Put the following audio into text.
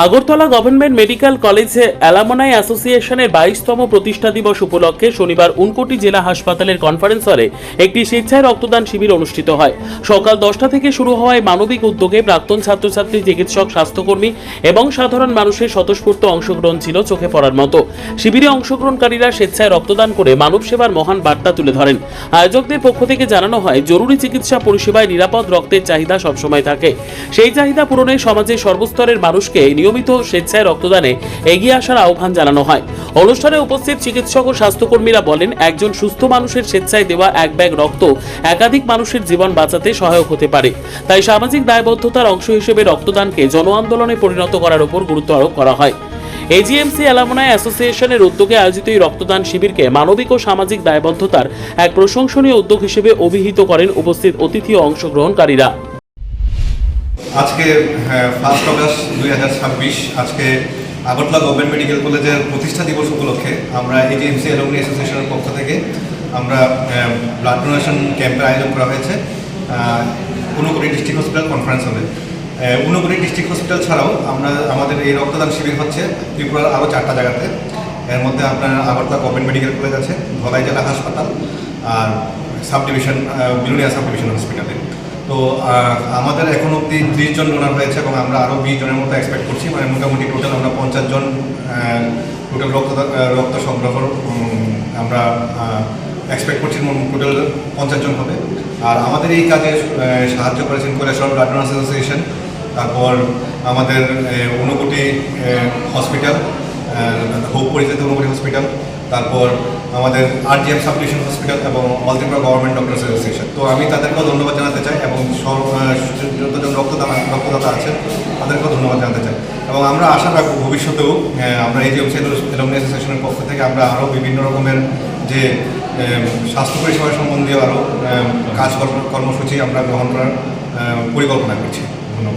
Agartala government medical কলেজে alumni অ্যাসোসিয়েশনের 22তম প্রতিষ্ঠা দিবস উপলক্ষে শনিবার উনকোটি জেলা হাসপাতালের কনফারেন্স হলে একটি স্বেচ্ছায় রক্তদান শিবির অনুষ্ঠিত হয়। সকাল 10টা থেকে শুরু হওয়ায় মানবিক উদ্যোগে প্রাক্তন ছাত্রছাত্রী, চিকিৎসক, স্বাস্থ্যকর্মী এবং সাধারণ মানুষের স্বতঃস্ফূর্ত অংশগ্রহণ ছিল চোখে পড়ার মতো। শিবিরে অংশগ্রহণকারীরা স্বেচ্ছায় রক্তদান করে মানব সেবার মহান বার্তা তুলে ধরেন। আয়োজকদের পক্ষ থেকে জানানো হয়, জরুরি চিকিৎসা পরিষেবায় নিরাপদ রক্তের চাহিদা সবসময় থাকে। সেই চাহিদা পূরণে সমাজের সর্বস্তরের মানুষকে নিয়মিত স্বেচ্ছায় রক্তদানে এগিয়ে আসার আহ্বান জানানো হয়। অনুষ্ঠানে উপস্থিত চিকিৎসক ও স্বাস্থ্যকর্মীরা বলেন, একজন সুস্থ মানুষের স্বেচ্ছায় দেওয়া এক ব্যাগ রক্ত একাধিক মানুষের জীবন বাঁচাতে সহায়ক হতে পারে। তাই সামাজিক দায়বদ্ধতার অংশ হিসেবে রক্তদানকে জন আন্দোলনে পরিণত করার উপর গুরুত্ব আরোপ করা হয়। এজিএমসি অ্যালামনাই অ্যাসোসিয়েশনের উদ্যোগে আয়োজিত এই রক্তদান শিবিরকে মানবিক ও সামাজিক দায়বদ্ধতার এক প্রশংসনীয় উদ্যোগ হিসেবে অভিহিত করেন উপস্থিত অতিথি ও অংশগ্রহণকারীরা। আজকে 1 অগস্ট 2026 আজকে আগরতলা গভর্নমেন্ট মেডিকেল কলেজের প্রতিষ্ঠা দিবস উপলক্ষে আমরা এজিএমসি অ্যালামনাই অ্যাসোসিয়েশনের পক্ষ থেকে আমরা ব্লাড ডোনেশন ক্যাম্পের আয়োজন করা হয়েছে ঊনকোটি ডিস্ট্রিক্ট হসপিটাল কনফারেন্স হলে। ঊনকোটি ডিস্ট্রিক্ট হসপিটাল ছাড়াও আমাদের এই রক্তদান শিবির হচ্ছে ত্রিপুরার আরও 4টা জায়গাতে। এর মধ্যে আপনার আগরতলা গভর্নমেন্ট মেডিকেল কলেজ আছে, ধলাই জেলা হাসপাতাল আর sub division Belonia sub division হসপিটালে। তো আমাদের এখন অবধি 30 জন ডোনার হয়েছে এবং আমরা আরও 20 জনের মতো এক্সপেক্ট করছি। মানে মোটামুটি টোটাল আমরা 50 জন টোটাল রক্ত সংগ্রহ আমরা এক্সপেক্ট করছি। টোটাল 50 জন হবে। আর আমাদের এই কাজে সাহায্য করেছেন কৈলাসহর ব্লাড ডোনার্স অ্যাসোসিয়েশন, তারপর আমাদের ঊনকোটি হসপিটাল, হোপ পরিচিত ঊনকোটি হসপিটাল, তারপর আমাদের আরজিএম সাব ডিভিশন হসপিটাল এবং all Tripura government doctors association. তো আমি তাদেরকেও ধন্যবাদ জানাতে চাই এবং যতজন রক্তদাতা আছেন তাদেরকেও ধন্যবাদ জানাতে চাই। এবং আমরা আশা রাখবো ভবিষ্যতেও আমরা এজিএমসি অ্যালামনাই অ্যাসোসিয়েশনের পক্ষ থেকে আমরা আরও বিভিন্ন রকমের যে স্বাস্থ্য পরিষেবা সম্বন্ধীয় আরও কর্মসূচি আমরা গ্রহণ করার পরিকল্পনা করছি।